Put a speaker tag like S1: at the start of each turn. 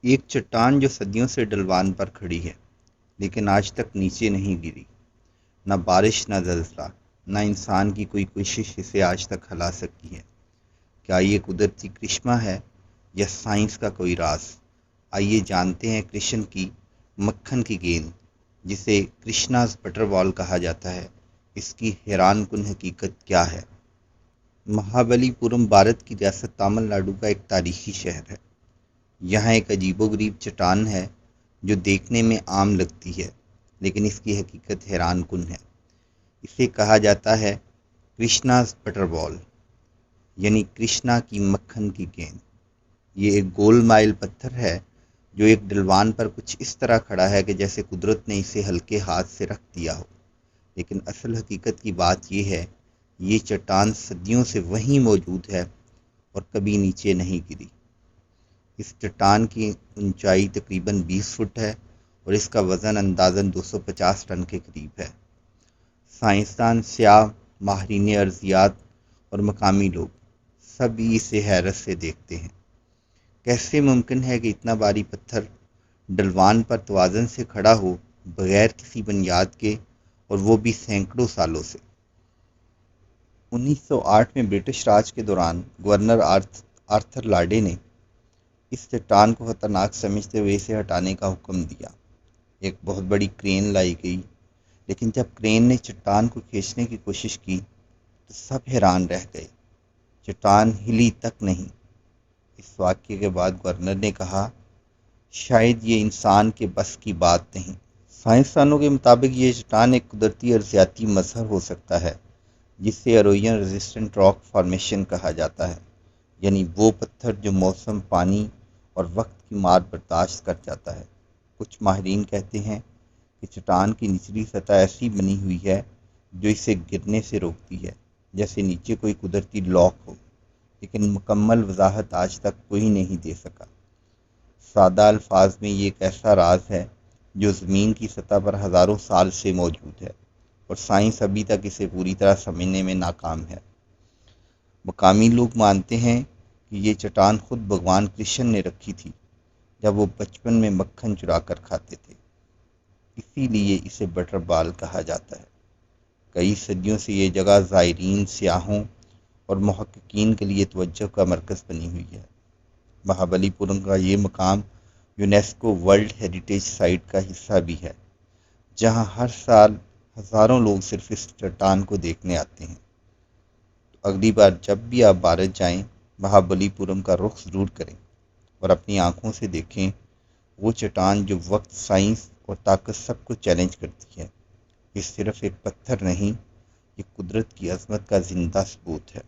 S1: ایک چٹان جو صدیوں سے ڈلوان پر کھڑی ہے لیکن آج تک نیچے نہیں گری۔ نہ بارش نہ زلزلہ نہ انسان کی کوئی کوشش اسے آج تک ہلا سکی ہے۔ کیا یہ قدرتی کرشمہ ہے یا سائنس کا کوئی راز؟ آئیے جانتے ہیں کرشن کی مکھن کی گیند، جسے کرشناز بٹر بال کہا جاتا ہے، اس کی حیران کن حقیقت کیا ہے۔ مہابلی پورم بھارت کی ریاست تامل ناڈو کا ایک تاریخی شہر ہے۔ یہاں ایک عجیب و غریب چٹان ہے جو دیکھنے میں عام لگتی ہے لیکن اس کی حقیقت حیران کن ہے۔ اسے کہا جاتا ہے کرشناز بٹر بال، یعنی کرشنا کی مکھن کی گیند۔ یہ ایک گول مائل پتھر ہے جو ایک ڈلوان پر کچھ اس طرح کھڑا ہے کہ جیسے قدرت نے اسے ہلکے ہاتھ سے رکھ دیا ہو۔ لیکن اصل حقیقت کی بات یہ ہے، یہ چٹان صدیوں سے وہیں موجود ہے اور کبھی نیچے نہیں گری۔ اس چٹان کی اونچائی تقریباً 20 فٹ ہے اور اس کا وزن اندازاً 250 ٹن کے قریب ہے۔ سائنسدان، سیاح، ماہرین ارضیات اور مقامی لوگ سبھی اسے حیرت سے دیکھتے ہیں۔ کیسے ممکن ہے کہ اتنا بھاری پتھر ڈلوان پر توازن سے کھڑا ہو بغیر کسی بنیاد کے، اور وہ بھی سینکڑوں سالوں سے؟ 1908 میں برٹش راج کے دوران گورنر آرتھر لاڈے نے اس چٹان کو خطرناک سمجھتے ہوئے اسے ہٹانے کا حکم دیا۔ ایک بہت بڑی کرین لائی گئی، لیکن جب کرین نے چٹان کو کھینچنے کی کوشش کی تو سب حیران رہ گئے۔ چٹان ہلی تک نہیں۔ اس واقعے کے بعد گورنر نے کہا، شاید یہ انسان کے بس کی بات نہیں۔ سائنسدانوں کے مطابق یہ چٹان ایک قدرتی ارضیاتی مظہر ہو سکتا ہے جسے اروین ریزسٹنٹ راک فارمیشن کہا جاتا ہے، یعنی وہ پتھر جو موسم، پانی اور وقت کی مار برداشت کر جاتا ہے۔ کچھ ماہرین کہتے ہیں کہ چٹان کی نچلی سطح ایسی بنی ہوئی ہے جو اسے گرنے سے روکتی ہے، جیسے نیچے کوئی قدرتی لاک ہو، لیکن مکمل وضاحت آج تک کوئی نہیں دے سکا۔ سادہ الفاظ میں یہ ایک ایسا راز ہے جو زمین کی سطح پر ہزاروں سال سے موجود ہے اور سائنس ابھی تک اسے پوری طرح سمجھنے میں ناکام ہے۔ مقامی لوگ مانتے ہیں کہ یہ چٹان خود بھگوان کرشن نے رکھی تھی جب وہ بچپن میں مکھن چرا کر کھاتے تھے، اسی لیے اسے بٹر بال کہا جاتا ہے۔ کئی صدیوں سے یہ جگہ زائرین، سیاحوں اور محققین کے لیے توجہ کا مرکز بنی ہوئی ہے۔ مہابلی پورم کا یہ مقام یونیسکو ورلڈ ہیریٹیج سائٹ کا حصہ بھی ہے، جہاں ہر سال ہزاروں لوگ صرف اس چٹان کو دیکھنے آتے ہیں۔ تو اگلی بار جب بھی آپ بھارت جائیں، مہابلی پورم کا رخ ضرور کریں اور اپنی آنکھوں سے دیکھیں وہ چٹان جو وقت، سائنس اور طاقت سب کو چیلنج کرتی ہے۔ یہ صرف ایک پتھر نہیں، یہ قدرت کی عظمت کا زندہ ثبوت ہے۔